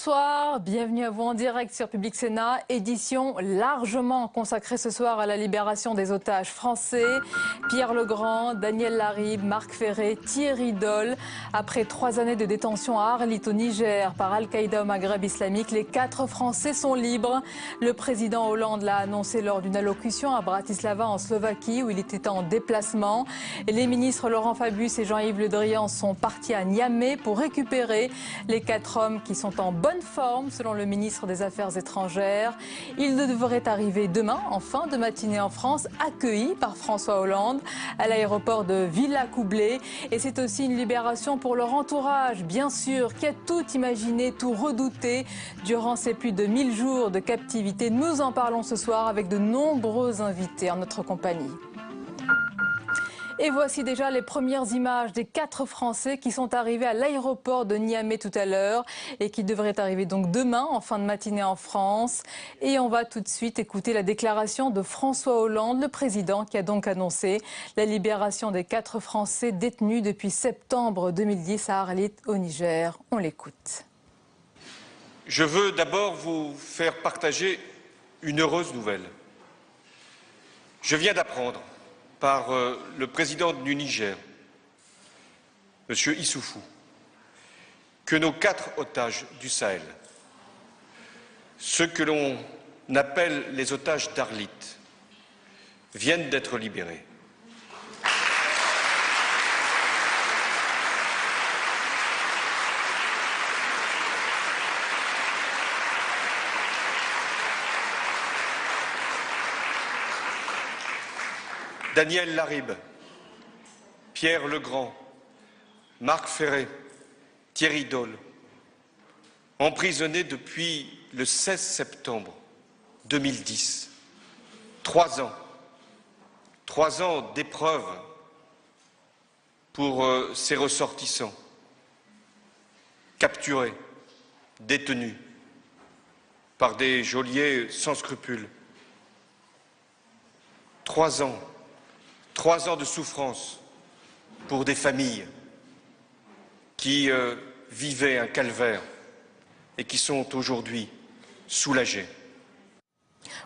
Bonsoir, bienvenue à vous en direct sur Public Sénat, édition largement consacrée ce soir à la libération des otages français. Pierre Legrand, Daniel Laribe, Marc Ferré, Thierry Dolle. Après 3 années de détention à Arlit au Niger par Al-Qaïda au Maghreb islamique, les 4 Français sont libres. Le président Hollande l'a annoncé lors d'une allocution à Bratislava en Slovaquie où il était en déplacement. Les ministres Laurent Fabius et Jean-Yves Le Drian sont partis à Niamey pour récupérer les 4 hommes qui sont en bonne forme selon le ministre des Affaires étrangères. Ils devraient arriver demain en fin de matinée en France, accueillis par François Hollande à l'aéroport de Villacoublay. Et c'est aussi une libération pour leur entourage, bien sûr, qui a tout imaginé, tout redouté durant ces plus de 1000 jours de captivité. Nous en parlons ce soir avec de nombreux invités en notre compagnie. Et voici déjà les premières images des 4 Français qui sont arrivés à l'aéroport de Niamey tout à l'heure et qui devraient arriver donc demain en fin de matinée en France. Et on va tout de suite écouter la déclaration de François Hollande, le président, qui a donc annoncé la libération des 4 Français détenus depuis septembre 2010 à Arlit au Niger. On l'écoute. Je veux d'abord vous faire partager une heureuse nouvelle. Je viens d'apprendre par le président du Niger, M. Issoufou, que nos 4 otages du Sahel, ceux que l'on appelle les otages d'Arlit, viennent d'être libérés. Daniel Laribe, Pierre Legrand, Marc Ferré, Thierry Dolle, emprisonnés depuis le 16 septembre 2010. 3 ans. 3 ans d'épreuve pour ces ressortissants, capturés, détenus par des geôliers sans scrupules. 3 ans. 3 ans de souffrance pour des familles qui vivaient un calvaire et qui sont aujourd'hui soulagées.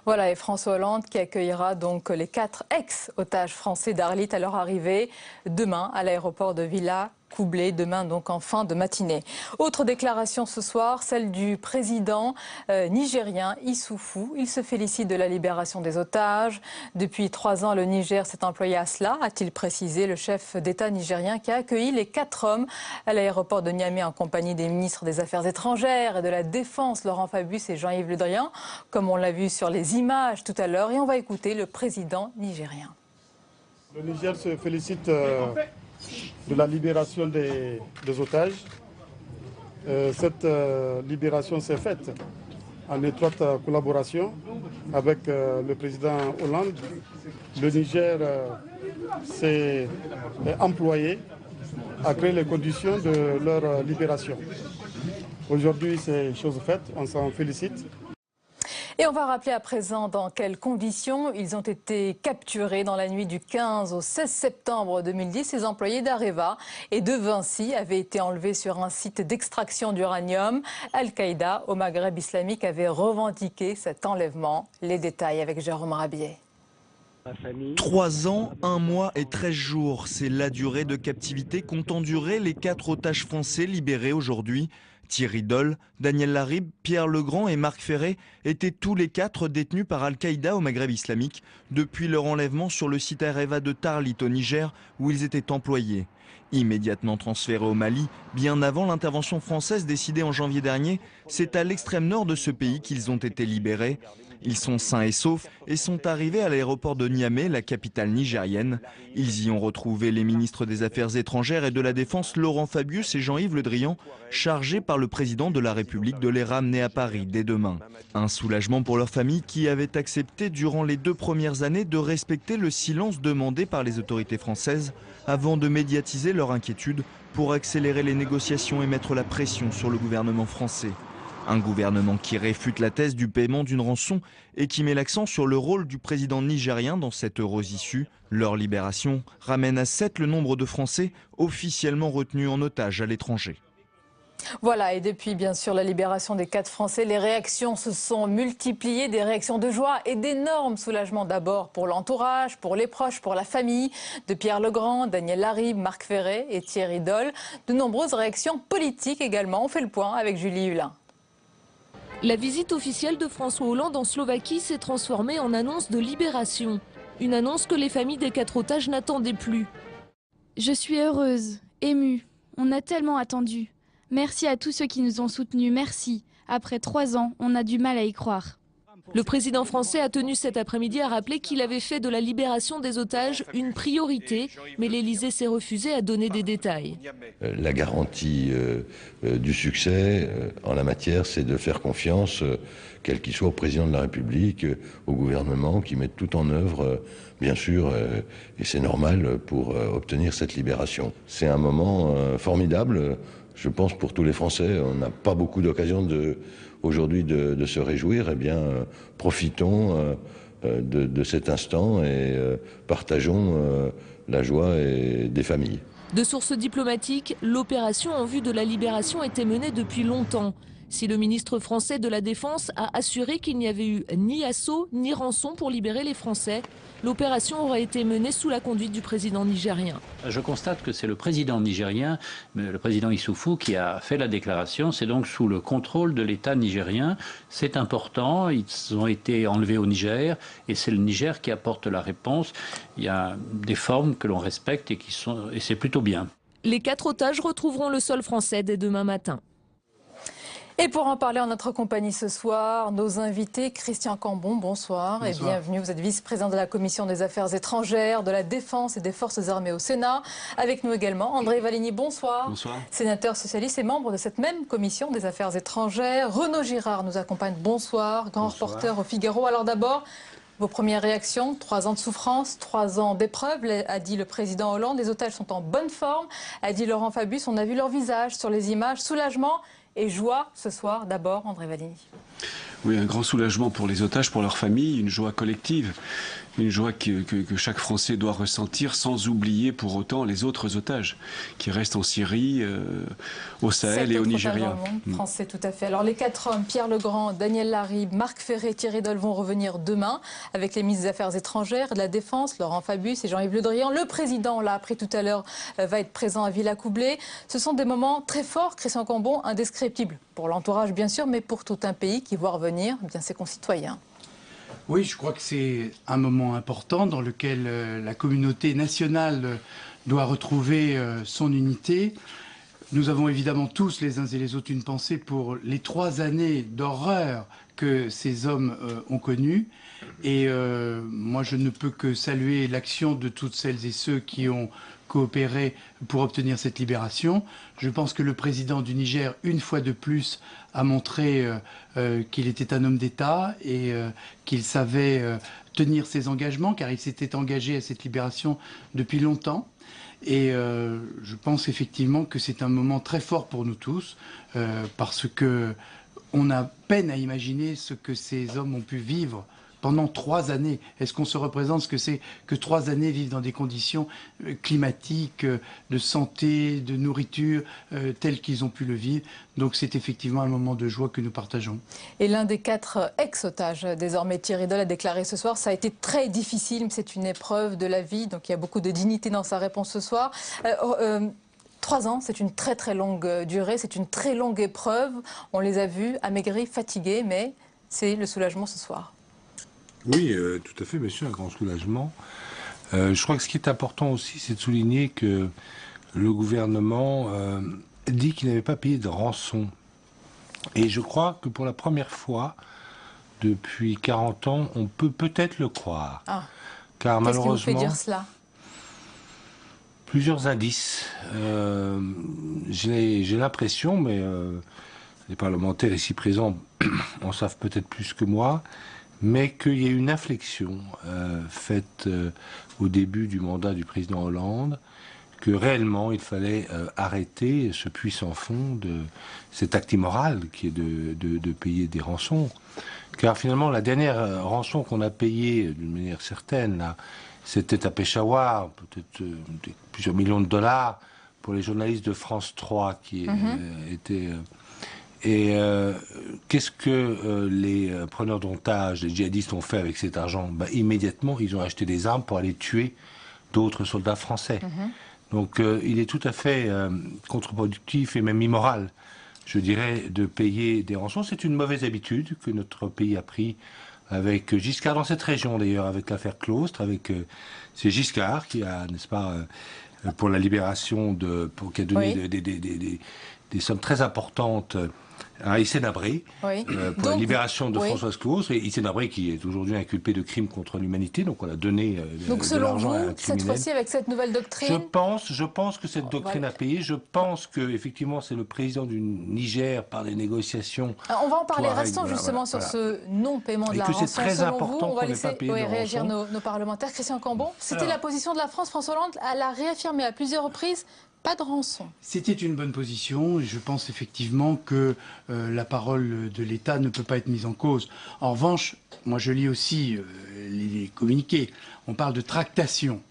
Voilà, et François Hollande qui accueillera donc les 4 ex-otages français d'Arlit à leur arrivée demain à l'aéroport de Villacoublay, demain donc en fin de matinée. Autre déclaration ce soir, celle du président nigérien Issoufou. Il se félicite de la libération des otages. Depuis 3 ans, le Niger s'est employé à cela, a-t-il précisé, le chef d'État nigérien qui a accueilli les 4 hommes à l'aéroport de Niamey en compagnie des ministres des Affaires étrangères et de la Défense, Laurent Fabius et Jean-Yves Le Drian, comme on l'a vu sur les images tout à l'heure. Et on va écouter le président nigérien. Le Niger se félicite de la libération des otages. Cette libération s'est faite en étroite collaboration avec le président Hollande. Le Niger s'est employé à créer les conditions de leur libération. Aujourd'hui, c'est chose faite, on s'en félicite. Et on va rappeler à présent dans quelles conditions ils ont été capturés dans la nuit du 15 au 16 septembre 2010. Ces employés d'Areva et de Vinci avaient été enlevés sur un site d'extraction d'uranium. Al-Qaïda au Maghreb islamique avait revendiqué cet enlèvement. Les détails avec Jérôme Rabier. 3 ans, 1 mois et 13 jours, c'est la durée de captivité qu'ont enduré les 4 otages français libérés aujourd'hui. Thierry Dolle, Daniel Laribe, Pierre Legrand et Marc Ferré étaient tous les 4 détenus par Al-Qaïda au Maghreb islamique depuis leur enlèvement sur le site Areva de Tarlit au Niger où ils étaient employés. Immédiatement transférés au Mali, bien avant l'intervention française décidée en janvier dernier, c'est à l'extrême nord de ce pays qu'ils ont été libérés. Ils sont sains et saufs et sont arrivés à l'aéroport de Niamey, la capitale nigérienne. Ils y ont retrouvé les ministres des Affaires étrangères et de la Défense Laurent Fabius et Jean-Yves Le Drian, chargés par le président de la République de les ramener à Paris dès demain. Un soulagement pour leurs familles qui avaient accepté durant les 2 premières années de respecter le silence demandé par les autorités françaises avant de médiatiser leur inquiétude pour accélérer les négociations et mettre la pression sur le gouvernement français. Un gouvernement qui réfute la thèse du paiement d'une rançon et qui met l'accent sur le rôle du président nigérien dans cette heureuse issue. Leur libération ramène à 7 le nombre de Français officiellement retenus en otage à l'étranger. Voilà, et depuis bien sûr la libération des 4 Français, les réactions se sont multipliées, des réactions de joie et d'énormes soulagements d'abord pour l'entourage, pour les proches, pour la famille de Pierre Legrand, Daniel Laribe, Marc Ferré et Thierry Doll. De nombreuses réactions politiques également. On fait le point avec Julie Hulin. La visite officielle de François Hollande en Slovaquie s'est transformée en annonce de libération. Une annonce que les familles des 4 otages n'attendaient plus. Je suis heureuse, émue. On a tellement attendu. Merci à tous ceux qui nous ont soutenus, merci. Après 3 ans, on a du mal à y croire. Le président français a tenu cet après-midi à rappeler qu'il avait fait de la libération des otages une priorité, mais l'Élysée s'est refusé à donner des détails. La garantie du succès en la matière, c'est de faire confiance, quel qu'il soit, au président de la République, au gouvernement, qui mettent tout en œuvre, bien sûr, et c'est normal, pour obtenir cette libération. C'est un moment formidable. Je pense pour tous les Français, on n'a pas beaucoup d'occasions aujourd'hui de se réjouir. Eh bien, profitons de cet instant et partageons la joie des familles. De sources diplomatiques, l'opération en vue de la libération était menée depuis longtemps. Si le ministre français de la Défense a assuré qu'il n'y avait eu ni assaut ni rançon pour libérer les Français, l'opération aurait été menée sous la conduite du président nigérien. Je constate que c'est le président nigérien, le président Issoufou, qui a fait la déclaration. C'est donc sous le contrôle de l'État nigérien. C'est important, ils ont été enlevés au Niger et c'est le Niger qui apporte la réponse. Il y a des formes que l'on respecte et c'est plutôt bien. Les 4 otages retrouveront le sol français dès demain matin. Et pour en parler en notre compagnie ce soir, nos invités, Christian Cambon, bonsoir, et bienvenue. Vous êtes vice-président de la Commission des Affaires étrangères, de la Défense et des Forces armées au Sénat. Avec nous également, André Valigny, bonsoir. Bonsoir. Sénateur socialiste et membre de cette même Commission des Affaires étrangères. Renaud Girard nous accompagne, bonsoir, grand reporter au Figaro. Alors d'abord, vos premières réactions, 3 ans de souffrance, 3 ans d'épreuves, a dit le président Hollande. Les otages sont en bonne forme, a dit Laurent Fabius. On a vu leur visage sur les images, soulagement et joie ce soir. D'abord, André Valigny. Oui, un grand soulagement pour les otages, pour leurs familles, une joie collective, une joie que chaque Français doit ressentir, sans oublier pour autant les autres otages qui restent en Syrie, au Sahel et au Nigeria. Français, tout à fait. Alors les 4 hommes, Pierre Legrand, Daniel Laribe, Marc Ferré, Thierry Doll, vont revenir demain avec les ministres des Affaires étrangères, de la Défense, Laurent Fabius et Jean-Yves Le Drian. Le président, on l'a appris tout à l'heure, va être présent à Villacoublay. Ce sont des moments très forts, Christian Cambon, indescriptibles. Pour l'entourage, bien sûr, mais pour tout un pays qui voit revenir bien ses concitoyens. Oui, je crois que c'est un moment important dans lequel la communauté nationale doit retrouver son unité. Nous avons évidemment tous, les uns et les autres, une pensée pour les 3 années d'horreur que ces hommes ont connues. Et moi, je ne peux que saluer l'action de toutes celles et ceux qui ont coopéré pour obtenir cette libération. Je pense que le président du Niger, une fois de plus, a montré qu'il était un homme d'État et qu'il savait tenir ses engagements, car il s'était engagé à cette libération depuis longtemps. Et je pense effectivement que c'est un moment très fort pour nous tous, parce que on a peine à imaginer ce que ces hommes ont pu vivre pendant 3 années. Est-ce qu'on se représente ce que c'est que 3 années vivre dans des conditions climatiques, de santé, de nourriture, telles qu'ils ont pu le vivre? Donc c'est effectivement un moment de joie que nous partageons. Et l'un des 4 ex-otages, désormais Thierry Doll, a déclaré ce soir: ça a été très difficile, mais c'est une épreuve de la vie. Donc il y a beaucoup de dignité dans sa réponse ce soir. 3 ans, c'est une très très longue durée, c'est une très longue épreuve. On les a vus amaigris, fatigués, mais c'est le soulagement ce soir. Oui, tout à fait, monsieur, un grand soulagement. Je crois que ce qui est important aussi, c'est de souligner que le gouvernement dit qu'il n'avait pas payé de rançon. Et je crois que pour la première fois, depuis 40 ans, on peut peut-être le croire. Ah. Car malheureusement, qu'est-ce qui vous fait dire cela? Plusieurs indices. J'ai l'impression, mais les parlementaires ici présents en savent peut-être plus que moi, mais qu'il y a eu une inflexion faite au début du mandat du président Hollande, que réellement il fallait arrêter ce puits sans fond de cet acte immoral qui est de payer des rançons. Car finalement, la dernière rançon qu'on a payée d'une manière certaine, là, c'était à Peshawar, peut-être plusieurs millions de dollars, pour les journalistes de France 3 qui étaient... qu'est-ce que les preneurs d'otages, les djihadistes ont fait avec cet argent? Immédiatement, ils ont acheté des armes pour aller tuer d'autres soldats français. Donc il est tout à fait contre-productif et même immoral, je dirais, de payer des rançons. C'est une mauvaise habitude que notre pays a pris avec Giscard, dans cette région d'ailleurs, avec l'affaire Claustre, avec c'est Giscard qui a, n'est-ce pas, pour la libération qui a donné des sommes très importantes à Hissène-Habré, pour la libération de Françoise Claustre, et Hissène-Habré qui est aujourd'hui inculpé de crimes contre l'humanité, donc on a donné de l'argent à un criminel. Cette fois-ci, avec cette nouvelle doctrine, je pense que cette doctrine a payé. Je pense que effectivement, c'est le président du Niger par des négociations. Alors, on va en parler. Restons justement sur ce non-paiement de la rançon. C'est très important qu'on n'ait pas payé de réagir nos parlementaires. Christian Cambon, c'était la position de la France. François Hollande l'a réaffirmé à plusieurs reprises. Pas de rançon. C'était une bonne position et je pense effectivement que la parole de l'État ne peut pas être mise en cause. En revanche, moi je lis aussi les communiqués. On parle de tractation.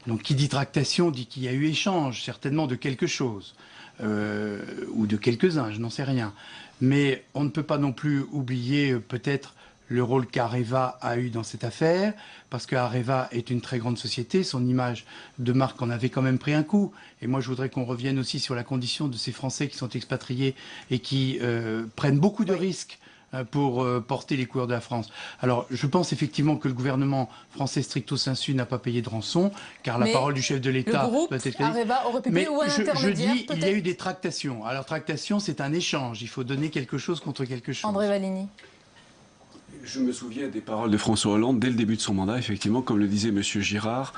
Donc qui dit tractation dit qu'il y a eu échange, certainement de quelque chose. Ou de quelques-uns, je n'en sais rien. Mais on ne peut pas non plus oublier peut-être le rôle qu'Areva a eu dans cette affaire, parce qu'Areva est une très grande société, son image de marque en avait quand même pris un coup. Et moi, je voudrais qu'on revienne aussi sur la condition de ces Français qui sont expatriés et qui prennent beaucoup de risques pour porter les couleurs de la France. Alors, je pense effectivement que le gouvernement français stricto sensu n'a pas payé de rançon, car la parole du chef de l'État doit être crédible. Areva aurait pu payer ou un intermédiaire, je dis, il y a eu des tractations. Alors, tractation, c'est un échange. Il faut donner quelque chose contre quelque chose. André Valigny. Je me souviens des paroles de François Hollande dès le début de son mandat, effectivement, comme le disait M. Girard.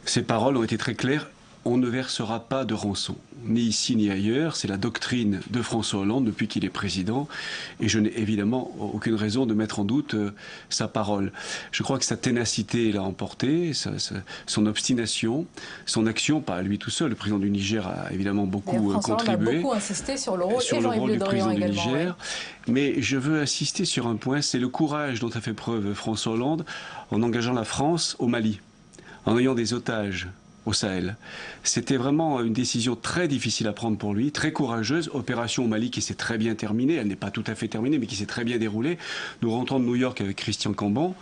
Ces paroles ont été très claires. On ne versera pas de rançon, ni ici ni ailleurs. C'est la doctrine de François Hollande depuis qu'il est président. Et je n'ai évidemment aucune raison de mettre en doute sa parole. Je crois que sa ténacité l'a emporté, son obstination, son action, pas à lui tout seul. Le président du Niger a évidemment beaucoup contribué. Il a beaucoup insisté sur le rôle du président du également, Niger. Mais je veux insister sur un point, c'est le courage dont a fait preuve François Hollande en engageant la France au Mali, en ayant des otages au Sahel. C'était vraiment une décision très difficile à prendre pour lui, très courageuse. Opération au Mali qui s'est très bien terminée, elle n'est pas tout à fait terminée, mais qui s'est très bien déroulée. Nous rentrons de New York avec Christian Cambon,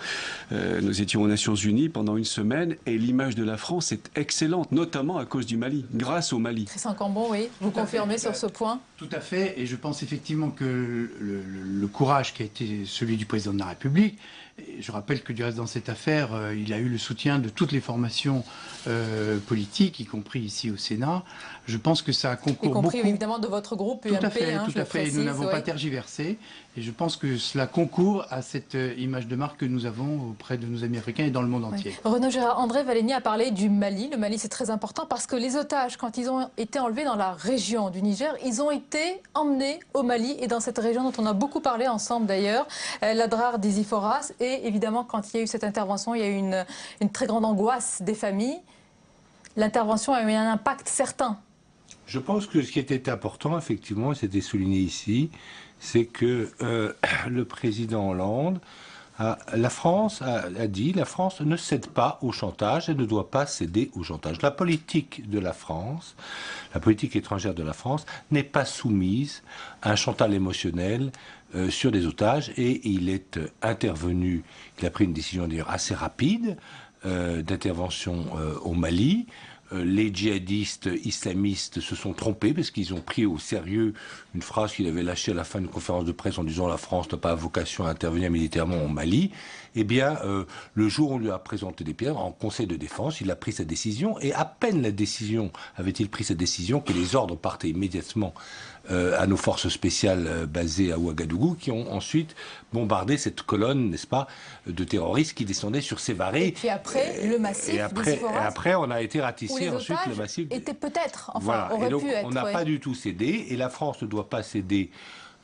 nous étions aux Nations Unies pendant une semaine, et l'image de la France est excellente, notamment à cause du Mali, grâce au Mali. Christian Cambon, oui, vous confirmez sur ce point? Tout à fait, et je pense effectivement que le courage qui a été celui du président de la République, et je rappelle que du reste dans cette affaire, il a eu le soutien de toutes les formations politiques, y compris ici au Sénat. Je pense que ça concourt beaucoup. Y compris évidemment de votre groupe UMP. Tout à fait. Nous n'avons pas tergiversé. Et je pense que cela concourt à cette image de marque que nous avons auprès de nos amis africains et dans le monde entier. Renaud Gérard, André Valigny a parlé du Mali. Le Mali, c'est très important parce que les otages, quand ils ont été enlevés dans la région du Niger, ils ont été emmenés au Mali et dans cette région dont on a beaucoup parlé ensemble d'ailleurs, l'Adrar d'Isiforas. Et évidemment, quand il y a eu cette intervention, il y a eu une très grande angoisse des familles. L'intervention a eu un impact certain. Je pense que ce qui était important, effectivement, et c'était souligné ici, c'est que le président Hollande, la France a dit, la France ne cède pas au chantage et ne doit pas céder au chantage. La politique de la France, la politique étrangère de la France, n'est pas soumise à un chantage émotionnel sur des otages, et il est intervenu, il a pris une décision d'ailleurs assez rapide d'intervention au Mali. Les djihadistes islamistes se sont trompés parce qu'ils ont pris au sérieux une phrase qu'il avait lâchée à la fin d'une conférence de presse en disant « la France n'a pas vocation à intervenir militairement au Mali ». Eh bien, le jour où on lui a présenté des pierres, en Conseil de défense, il a pris sa décision, et à peine la décision avait-il pris sa décision que les ordres partaient immédiatement à nos forces spéciales basées à Ouagadougou, qui ont ensuite bombardé cette colonne, n'est-ce pas, de terroristes qui descendaient sur Sévaré. Et puis après, le massif après, on a été ratissé ensuite le massif. Était peut-être, enfin, voilà. aurait pu être. On n'a pas du tout cédé, et la France ne doit pas céder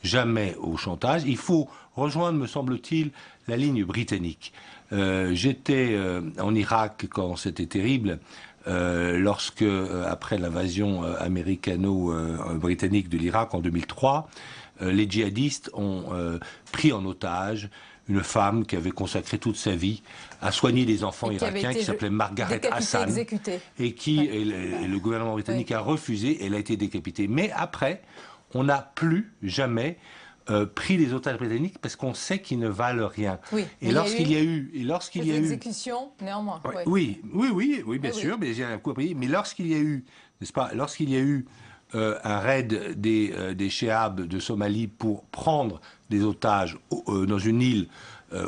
jamais au chantage. Il faut rejoindre, me semble-t-il, la ligne britannique. J'étais en Irak quand c'était terrible. Lorsque, après l'invasion américano-britannique de l'Irak en 2003, les djihadistes ont pris en otage une femme qui avait consacré toute sa vie à soigner des enfants irakiens, qui s'appelait Margaret Hassan, et qui et le gouvernement britannique a refusé, elle a été décapitée. Mais après, on n'a plus jamais pris les otages britanniques parce qu'on sait qu'ils ne valent rien. Oui, et lorsqu'il y a eu, des exécutions, néanmoins. Oui, bien sûr, mais il y a un coup à payer. Mais lorsqu'il y a eu, n'est-ce pas, lorsqu'il y a eu un raid des Chéabs de Somalie pour prendre des otages dans une île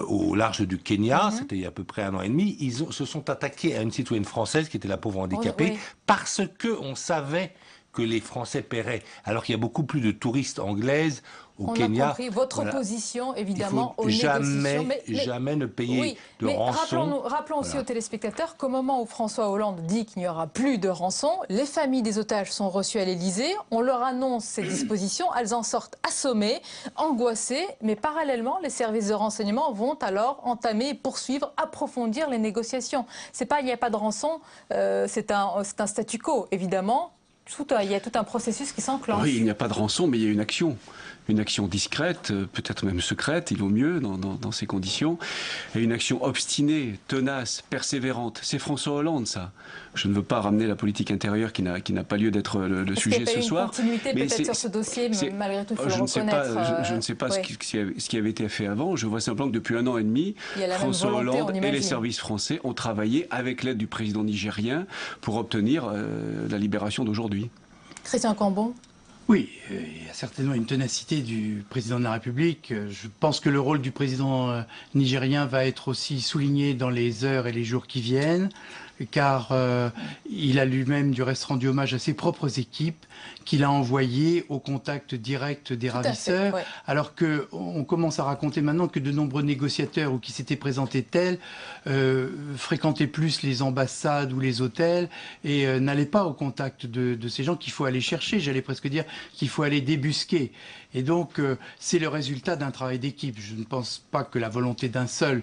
au large du Kenya, c'était il y a à peu près 1 an et demi, ils se sont attaqués à une citoyenne française qui était la pauvre handicapée parce qu'on savait que les Français paieraient, alors qu'il y a beaucoup plus de touristes anglaises au Kenya. On a compris votre position, évidemment, aux négociations. Jamais ne payer de rançon. Rappelons aussi aux téléspectateurs qu'au moment où François Hollande dit qu'il n'y aura plus de rançon, les familles des otages sont reçues à l'Élysée, on leur annonce ces dispositions, elles en sortent assommées, angoissées, mais parallèlement, les services de renseignement vont alors entamer et poursuivre, approfondir les négociations. C'est pas, il n'y a pas de rançon, c'est un statu quo, évidemment. Il y a tout un processus qui s'enclenche. Oui, il n'y a pas de rançon, mais il y a une action. Une action discrète, peut-être même secrète, il vaut mieux dans ces conditions. Et une action obstinée, tenace, persévérante. C'est François Hollande, ça. Je ne veux pas ramener la politique intérieure qui n'a pas lieu d'être le sujet ce soir. Est-ce qu'il y a pas eu une continuité peut-être sur ce dossier, malgré tout, il faut le reconnaître. Je ne sais pas ce qui avait été fait avant. Je vois simplement que depuis 1 an et demi, François Hollande et les services français ont travaillé avec l'aide du président nigérien pour obtenir la libération d'aujourd'hui. Christian Cambon. Oui, il y a certainement une ténacité du président de la République. Je pense que le rôle du président nigérien va être aussi souligné dans les heures et les jours qui viennent, car il a lui-même du reste rendu hommage à ses propres équipes qu'il a envoyées au contact direct des ravisseurs, alors qu'on commence à raconter maintenant que de nombreux négociateurs ou qui s'étaient présentés tels fréquentaient plus les ambassades ou les hôtels et n'allaient pas au contact de ces gens qu'il faut aller chercher, j'allais presque dire qu'il faut aller débusquer. Et donc, c'est le résultat d'un travail d'équipe. Je ne pense pas que la volonté d'un seul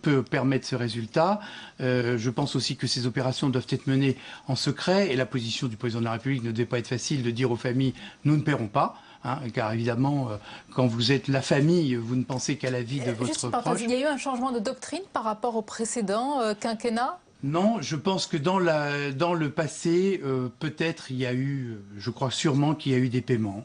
peut permettre ce résultat. Je pense aussi que ces opérations doivent être menées en secret et la position du président de la République ne devait pas être facile de dire aux familles « nous ne paierons pas ». Car évidemment, quand vous êtes la famille, vous ne pensez qu'à la vie de votre proche. Il y a eu un changement de doctrine par rapport au précédent quinquennat ? Non, je pense que dans le passé, peut-être il y a eu, je crois sûrement qu'il y a eu des paiements.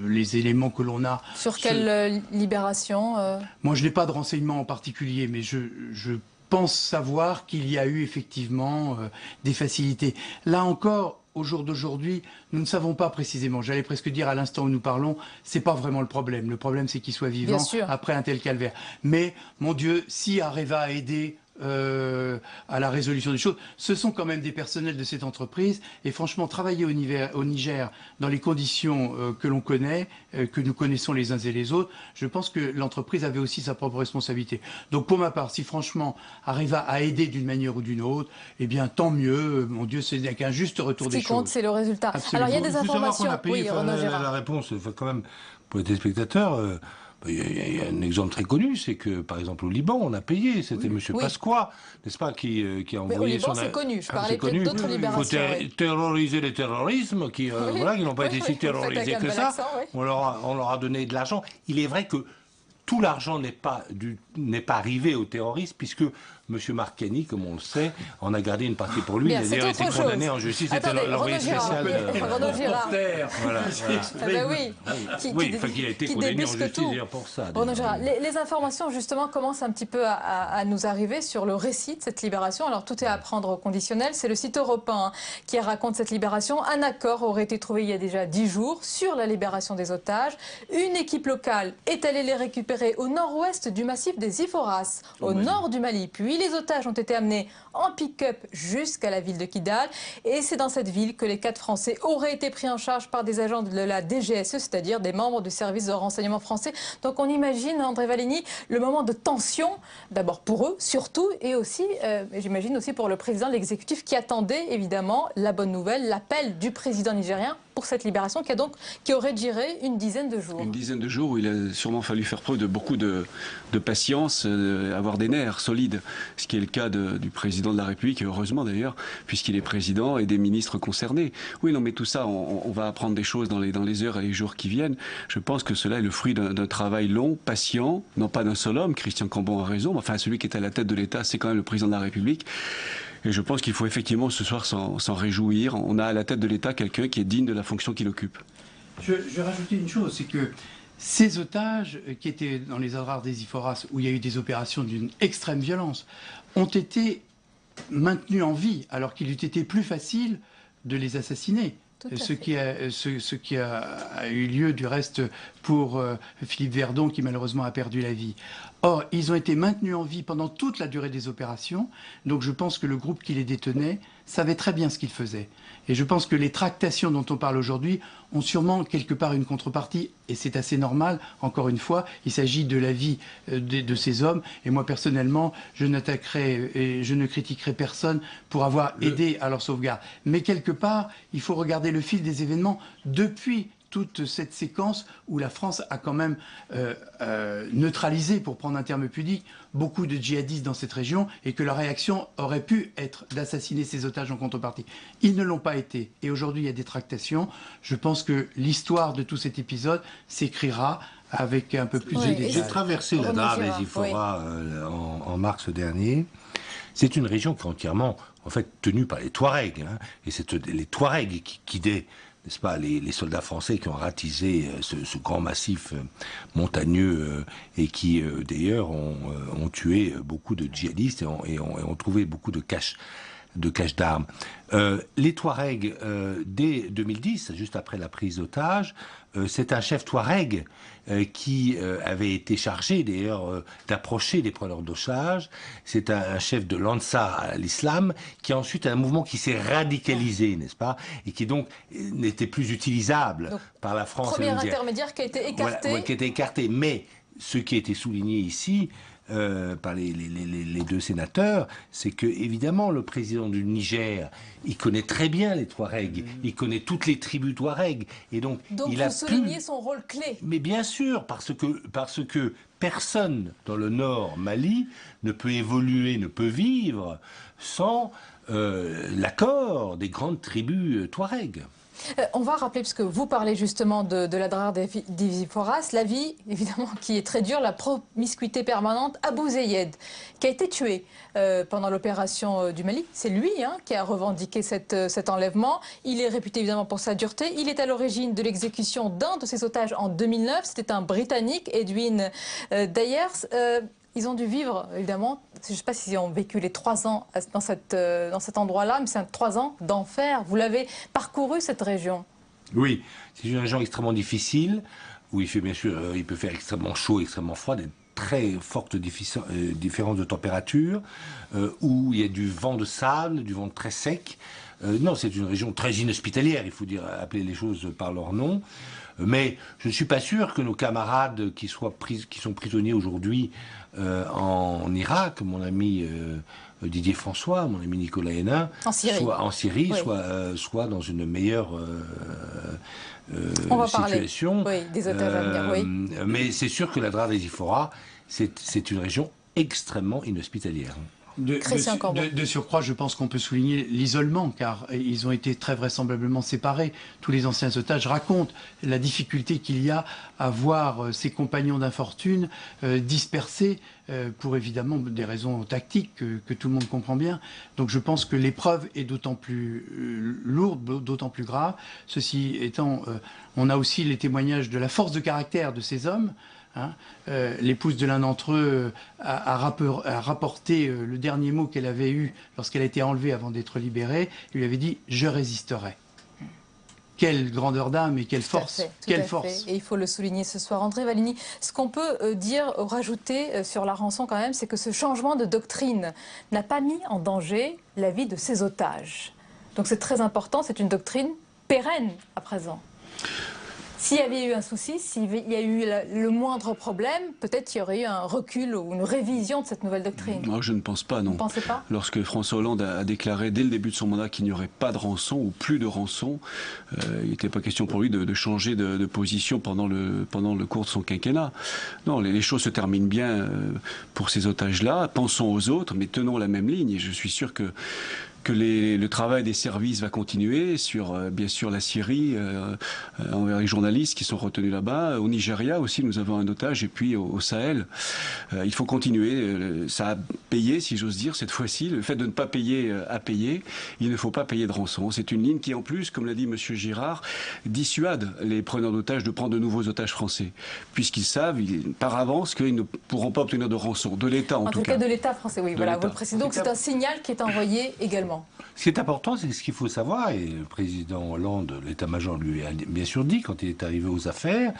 Les éléments que l'on a... Sur quelle libération Moi, je n'ai pas de renseignements en particulier, mais je pense savoir qu'il y a eu effectivement des facilités. Là encore, au jour d'aujourd'hui, nous ne savons pas précisément. J'allais presque dire à l'instant où nous parlons, c'est pas vraiment le problème. Le problème, c'est qu'il soit vivant après un tel calvaire. Mais, mon Dieu, si Areva a aidé à la résolution des choses, ce sont quand même des personnels de cette entreprise et franchement travailler au Niger dans les conditions que l'on connaît, que nous connaissons les uns et les autres, je pense que l'entreprise avait aussi sa propre responsabilité. Donc pour ma part, si franchement Areva a aidé d'une manière ou d'une autre, eh bien tant mieux, mon Dieu, c'est qu'un juste retour des choses. Ce qui compte, c'est le résultat. Absolument. Alors il y a des informations. Oui, la réponse, quand même, pour les téléspectateurs, il y a un exemple très connu, c'est que, par exemple, au Liban, on a payé. C'était M. Pasqua, n'est-ce pas, qui a envoyé... Mais au Liban, c'est connu. Je parlais peut-être d'autres libérations. Il faut terroriser les terrorismes, qui n'ont pas été si terrorisés que ça. On leur a donné de l'argent. Il est vrai que tout l'argent n'est pas arrivé aux terroristes, puisque M. Marcani, comme on le sait, en a gardé une partie pour lui. Bien, il a d'ailleurs été condamné en justice. C'était l'envoyé spécial. Renaud Girard. Qu'il a été condamné en justice pour ça. Renaud Girard, les informations, justement, commencent un petit peu à nous arriver sur le récit de cette libération. Alors, tout est à prendre au conditionnel. C'est le site européen qui raconte cette libération. Un accord aurait été trouvé il y a déjà 10 jours sur la libération des otages. Une équipe locale est allée les récupérer au nord-ouest du massif des Iforas, au nord du Mali. Puis les otages ont été amenés en pick-up jusqu'à la ville de Kidal. Et c'est dans cette ville que les 4 Français auraient été pris en charge par des agents de la DGSE, c'est-à-dire des membres du service de renseignement français. Donc on imagine, André Valigny, le moment de tension, d'abord pour eux, surtout, et aussi, j'imagine aussi pour le président de l'exécutif qui attendait évidemment la bonne nouvelle, l'appel du président nigérien pour cette libération qui aurait duré une dizaine de jours. Une dizaine de jours où il a sûrement fallu faire preuve de beaucoup de patience, avoir des nerfs solides, ce qui est le cas du président de la République, et heureusement d'ailleurs, puisqu'il est président, et des ministres concernés. Oui, non, mais tout ça, on va apprendre des choses dans les heures et les jours qui viennent. Je pense que cela est le fruit d'un travail long, patient, non pas d'un seul homme, Christian Cambon a raison, mais enfin celui qui est à la tête de l'État, c'est quand même le président de la République. Et je pense qu'il faut effectivement ce soir s'en réjouir. On a à la tête de l'État quelqu'un qui est digne de la fonction qu'il occupe. Je vais rajouter une chose, c'est que ces otages qui étaient dans les Adrar des Iphoras, où il y a eu des opérations d'une extrême violence, ont été maintenus en vie, alors qu'il eût été plus facile de les assassiner. Ce qui a eu lieu du reste pour Philippe Verdon, qui malheureusement a perdu la vie. Or, ils ont été maintenus en vie pendant toute la durée des opérations, donc je pense que le groupe qui les détenait savait très bien ce qu'il faisait. Et je pense que les tractations dont on parle aujourd'hui ont sûrement quelque part une contrepartie, et c'est assez normal, encore une fois, il s'agit de la vie de ces hommes, et moi personnellement, je n'attaquerai et je ne critiquerai personne pour avoir aidé à leur sauvegarde. Mais quelque part, il faut regarder le fil des événements depuis toute cette séquence où la France a quand même neutralisé, pour prendre un terme pudique, beaucoup de djihadistes dans cette région, et que leur réaction aurait pu être d'assassiner ces otages en contrepartie. Ils ne l'ont pas été, et aujourd'hui il y a des tractations. Je pense que l'histoire de tout cet épisode s'écrira avec un peu plus de détails. J'ai traversé la Drar des Iphoras en mars dernier. C'est une région qui est entièrement en fait tenue par les Touaregs, hein, et c'est les Touaregs qui guidaient, n'est-ce pas, les soldats français qui ont ratisé ce grand massif montagneux et qui, d'ailleurs, ont tué beaucoup de djihadistes et ont trouvé beaucoup de caches d'armes. Les Touaregs, dès 2010, juste après la prise d'otage, c'est un chef Touareg qui avait été chargé, d'ailleurs, d'approcher les preneurs d'otages. C'est un chef de l'Ansar à l'islam, qui a ensuite un mouvement qui s'est radicalisé, n'est-ce pas, et qui donc n'était plus utilisable par la France. Premier intermédiaire qui a été écarté. Voilà, qui a été écarté. Mais ce qui a été souligné ici, par les deux sénateurs, c'est que évidemment le président du Niger, il connaît très bien les Touaregs, il connaît toutes les tribus Touaregs, et donc il a souligné son rôle clé. Mais bien sûr, parce que personne dans le Nord Mali ne peut évoluer, ne peut vivre sans l'accord des grandes tribus Touaregs. On va rappeler, puisque vous parlez justement de la Drar des Iphoras, la vie, évidemment, qui est très dure, la promiscuité permanente. Abou Zeyed, qui a été tué pendant l'opération du Mali. C'est lui qui a revendiqué cet enlèvement. Il est réputé évidemment pour sa dureté. Il est à l'origine de l'exécution d'un de ses otages en 2009. C'était un Britannique, Edwin Dyers. Ils ont dû vivre, évidemment, je ne sais pas s'ils ont vécu les 3 ans dans cet endroit-là, mais c'est 3 ans d'enfer. Vous l'avez parcouru, cette région? Oui, c'est une région extrêmement difficile, où il fait bien sûr, il peut faire extrêmement chaud, extrêmement froid, des très fortes différences de température, où il y a du vent de sable, du vent très sec. Non, c'est une région très inhospitalière, il faut appeler les choses par leur nom. Mais je ne suis pas sûr que nos camarades qui sont prisonniers aujourd'hui en Irak, mon ami Didier François, mon ami Nicolas Hénin, soient dans une meilleure on va situation. Parler, des otages à venir, oui. Mais c'est sûr que la Drar des Iphoras, c'est une région extrêmement inhospitalière. De surcroît, je pense qu'on peut souligner l'isolement, car ils ont été très vraisemblablement séparés. Tous les anciens otages racontent la difficulté qu'il y a à voir ses compagnons d'infortune dispersés pour évidemment des raisons tactiques que tout le monde comprend bien. Donc je pense que l'épreuve est d'autant plus lourde, d'autant plus grave. Ceci étant, on a aussi les témoignages de la force de caractère de ces hommes. L'épouse de l'un d'entre eux a rapporté le dernier mot qu'elle avait eu lorsqu'elle a été enlevée avant d'être libérée. Il lui avait dit « je résisterai ». Quelle grandeur d'âme et quelle force, quelle force. Et il faut le souligner ce soir. André Valigny, ce qu'on peut dire, rajouter sur la rançon quand même, c'est que ce changement de doctrine n'a pas mis en danger la vie de ces otages. Donc c'est très important, c'est une doctrine pérenne à présent. S'il y avait eu un souci, s'il y a eu le moindre problème, peut-être qu'il y aurait eu un recul ou une révision de cette nouvelle doctrine. Moi, je ne pense pas, non. Vous ne pensez pas? Lorsque François Hollande a déclaré dès le début de son mandat qu'il n'y aurait pas de rançon ou plus de rançon, il n'était pas question pour lui de changer de position pendant le cours de son quinquennat. Non, les choses se terminent bien pour ces otages-là. Pensons aux autres, mais tenons la même ligne. Et je suis sûr que le travail des services va continuer sur, bien sûr, la Syrie, envers les journalistes qui sont retenus là-bas. Au Nigeria aussi, nous avons un otage, et puis au Sahel. Il faut continuer. Ça a payé, si j'ose dire, cette fois-ci. Le fait de ne pas payer a payé. Il ne faut pas payer de rançon. C'est une ligne qui, en plus, comme l'a dit M. Girard, dissuade les preneurs d'otages de prendre de nouveaux otages français, puisqu'ils savent par avance qu'ils ne pourront pas obtenir de rançon. De l'État, en tout cas. De l'État français, oui. Voilà, vous le précisez. Donc c'est un signal qui est envoyé également. Ce qui est important, c'est ce qu'il faut savoir, et le président Hollande, l'état-major lui a bien sûr dit quand il est arrivé aux affaires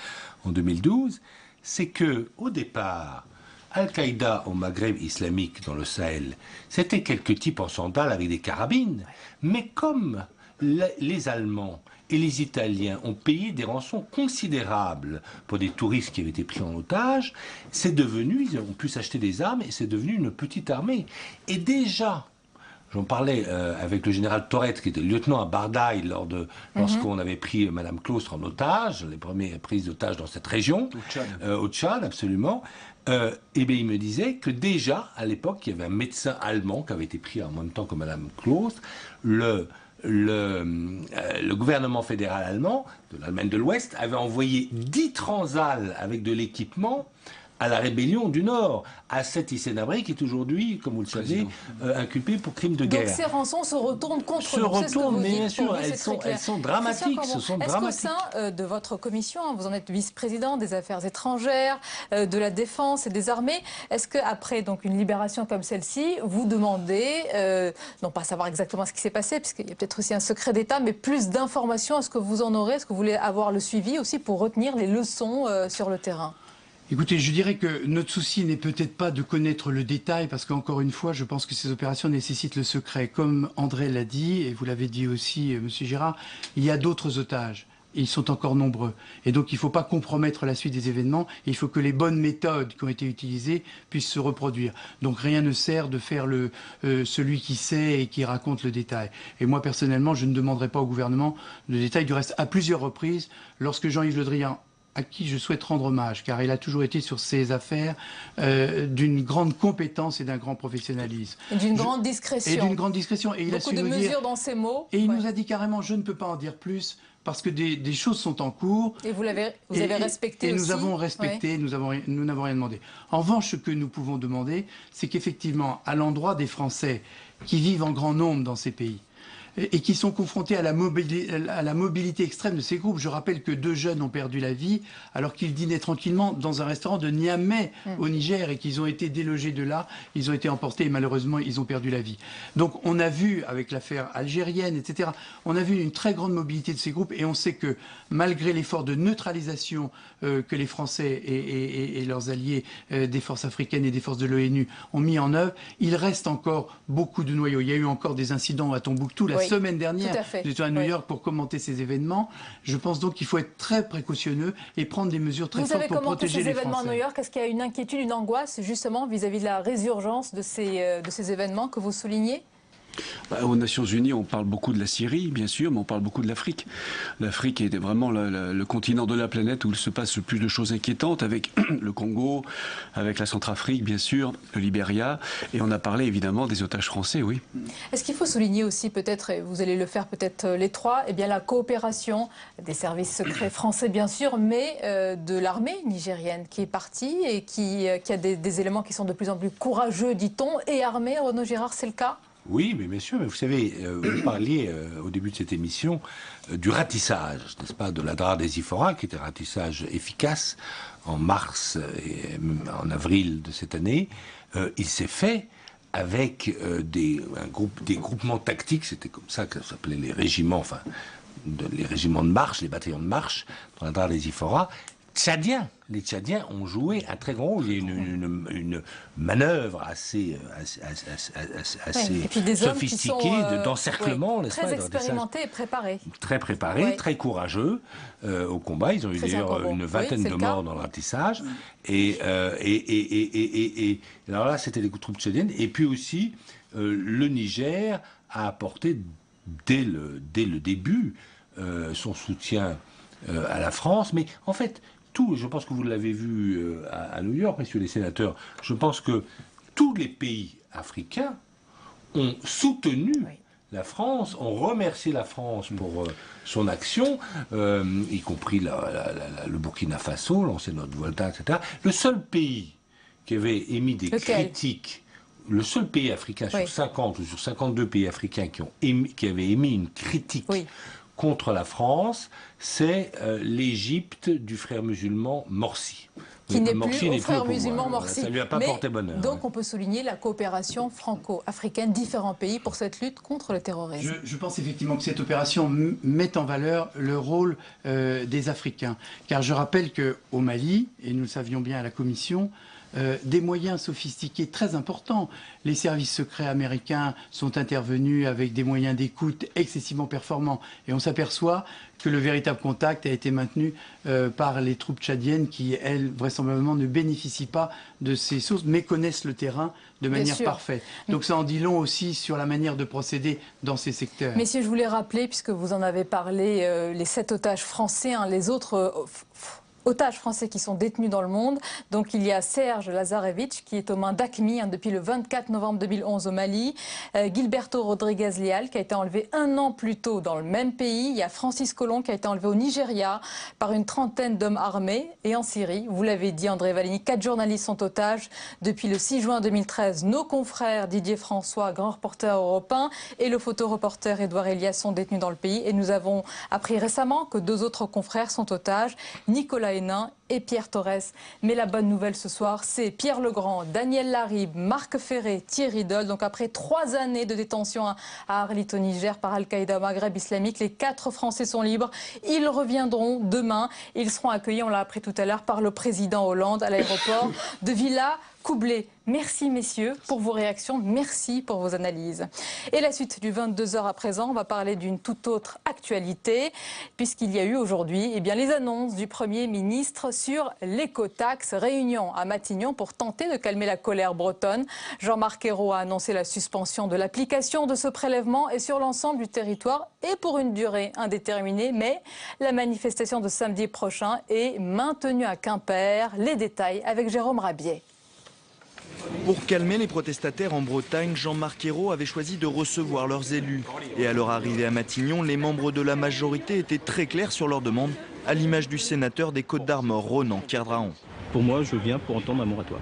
en 2012, c'est que au départ, Al-Qaïda au Maghreb islamique dans le Sahel, c'était quelques types en sandales avec des carabines. Mais comme les Allemands et les Italiens ont payé des rançons considérables pour des touristes qui avaient été pris en otage, c'est devenu, ils ont pu s'acheter des armes et c'est devenu une petite armée. Et déjà, j'en parlais avec le général Tourette, qui était lieutenant à Bardaï lorsqu'on avait pris Madame Claustre en otage, les premières prises d'otages dans cette région, au Tchad, absolument. Et bien, il me disait que déjà, à l'époque, il y avait un médecin allemand qui avait été pris en même temps que Madame Claustre. Le gouvernement fédéral allemand, de l'Allemagne de l'Ouest, avait envoyé 10 transals avec de l'équipement à la rébellion du Nord, à cet Hissène-Habré qui est aujourd'hui, comme vous le savez, inculpé pour crimes de guerre. Donc ces rançons se retournent contre nous. Se retournent, mais bien sûr, elles sont dramatiques. Est-ce qu'au sein de votre commission, vous en êtes vice-président des Affaires étrangères, de la Défense et des Armées, est-ce qu'après une libération comme celle-ci, vous demandez, non pas savoir exactement ce qui s'est passé, puisqu'il y a peut-être aussi un secret d'État, mais plus d'informations, est-ce que vous en aurez? Est-ce que vous voulez avoir le suivi aussi pour retenir les leçons sur le terrain? Écoutez, je dirais que notre souci n'est peut-être pas de connaître le détail, parce qu'encore une fois, je pense que ces opérations nécessitent le secret. Comme André l'a dit, et vous l'avez dit aussi, Monsieur Girard, il y a d'autres otages. Et ils sont encore nombreux. Et donc, il ne faut pas compromettre la suite des événements. Il faut que les bonnes méthodes qui ont été utilisées puissent se reproduire. Donc, rien ne sert de faire celui qui sait et qui raconte le détail. Et moi, personnellement, je ne demanderai pas au gouvernement le détail. Du reste, à plusieurs reprises, lorsque Jean-Yves Le Drian, à qui je souhaite rendre hommage, car il a toujours été sur ces affaires d'une grande compétence et d'un grand professionnalisme. Et d'une grande discrétion. Et d'une grande discrétion. Et beaucoup de mesures dans ses mots. Et il nous a dit carrément, je ne peux pas en dire plus, parce que des choses sont en cours. Et vous avez respecté aussi. Et nous avons respecté, nous n'avons rien demandé. En revanche, ce que nous pouvons demander, c'est qu'effectivement, à l'endroit des Français qui vivent en grand nombre dans ces pays, et qui sont confrontés à la mobilité extrême de ces groupes. Je rappelle que 2 jeunes ont perdu la vie alors qu'ils dînaient tranquillement dans un restaurant de Niamey au Niger et qu'ils ont été délogés de là, ils ont été emportés et malheureusement ils ont perdu la vie. Donc on a vu avec l'affaire algérienne, etc., on a vu une très grande mobilité de ces groupes et on sait que malgré l'effort de neutralisation que les Français et leurs alliés des forces africaines et des forces de l'ONU ont mis en œuvre, il reste encore beaucoup de noyaux. Il y a eu encore des incidents à Tombouctou, la semaine dernière, j'étais à New York pour commenter ces événements. Je pense donc qu'il faut être très précautionneux et prendre des mesures très fortes pour protéger les Français. Vous avez commenté ces événements à New York. Est-ce qu'il y a une inquiétude, une angoisse justement vis-à-vis de la résurgence de ces événements que vous soulignez? Aux Nations Unies, on parle beaucoup de la Syrie, bien sûr, mais on parle beaucoup de l'Afrique. L'Afrique est vraiment le continent de la planète où il se passe le plus de choses inquiétantes, avec le Congo, avec la Centrafrique, bien sûr, le Libéria, et on a parlé évidemment des otages français, oui. Est-ce qu'il faut souligner aussi, peut-être, et vous allez le faire peut-être les trois, eh bien la coopération des services secrets français, bien sûr, mais de l'armée nigérienne qui est partie et qui a des éléments qui sont de plus en plus courageux, dit-on, et armés. Renaud Girard, c'est le cas? Oui, mais bien sûr, mais vous savez, vous parliez au début de cette émission du ratissage, n'est-ce pas, de la DRA des IFORA, qui était un ratissage efficace en mars et en avril de cette année. Il s'est fait avec des groupements tactiques, c'était comme ça que ça s'appelait les régiments, enfin, les régiments de marche, les bataillons de marche, dans la DRA des IFORA, tchadiens. les Tchadiens ont joué un très grand rôle. Il y a une manœuvre assez et puis des sophistiquée d'encerclement. Très expérimentés et préparés. Très préparés, très courageux au combat. Ils ont eu d'ailleurs une vingtaine de morts dans le ratissage. Et alors là, c'était les troupes tchadiennes. Et puis aussi, le Niger a apporté dès le début son soutien à la France. Mais en fait, je pense que vous l'avez vu à New York, messieurs les sénateurs, je pense que tous les pays africains ont soutenu la France, ont remercié la France pour son action, y compris le Burkina Faso, l'ancienne Haute-Volta, etc. Le seul pays qui avait émis des critiques, le seul pays africain sur 50 ou sur 52 pays africains qui avaient émis une critique contre la France, c'est l'Égypte du frère musulman Morsi. Qui n'est plus au frère musulman Morsi. Ça lui a pas porté bonheur. Donc on peut souligner la coopération franco-africaine, différents pays pour cette lutte contre le terrorisme. Je pense effectivement que cette opération met en valeur le rôle des Africains. Car je rappelle qu'au Mali, et nous le savions bien à la Commission, des moyens sophistiqués très importants. Les services secrets américains sont intervenus avec des moyens d'écoute excessivement performants. Et on s'aperçoit que le véritable contact a été maintenu par les troupes tchadiennes qui, elles, vraisemblablement ne bénéficient pas de ces sources, mais connaissent le terrain de manière parfaite. Donc ça en dit long aussi sur la manière de procéder dans ces secteurs. Messieurs, je voulais rappeler, puisque vous en avez parlé, les 7 otages français, les autres otages français qui sont détenus dans le monde. Donc il y a Serge Lazarevich qui est aux mains d'AQMI depuis le 24 novembre 2011 au Mali. Gilberto Rodriguez Leal qui a été enlevé 1 an plus tôt dans le même pays. Il y a Francis Collomb qui a été enlevé au Nigeria par une trentaine d'hommes armés. Et en Syrie, vous l'avez dit André Vallini, 4 journalistes sont otages depuis le 6 juin 2013. Nos confrères Didier François, grand reporter européen, et le photoreporter Édouard Elias sont détenus dans le pays. Et nous avons appris récemment que 2 autres confrères sont otages, Nicolas Hénin et Pierre Torres. Mais la bonne nouvelle ce soir, c'est Pierre Legrand, Daniel Laribe, Marc Ferré, Thierry Doll. Donc après 3 années de détention à Arlit au Niger par Al-Qaïda au Maghreb islamique, les 4 Français sont libres. Ils reviendront demain. Ils seront accueillis, on l'a appris tout à l'heure, par le président Hollande à l'aéroport de Villa-Coublay. Merci messieurs pour vos réactions, merci pour vos analyses. Et la suite du 22h à présent, on va parler d'une toute autre actualité, puisqu'il y a eu aujourd'hui les annonces du Premier ministre sur l'écotaxe. Réunion à Matignon pour tenter de calmer la colère bretonne. Jean-Marc Ayrault a annoncé la suspension de l'application de ce prélèvement et sur l'ensemble du territoire et pour une durée indéterminée. Mais la manifestation de samedi prochain est maintenue à Quimper. Les détails avec Jérôme Rabier. Pour calmer les protestataires en Bretagne, Jean-Marc Ayrault avait choisi de recevoir leurs élus. Et à leur arrivée à Matignon, les membres de la majorité étaient très clairs sur leur demande, à l'image du sénateur des Côtes-d'Armor, Ronan Kerdraon. Pour moi, je viens pour entendre un moratoire.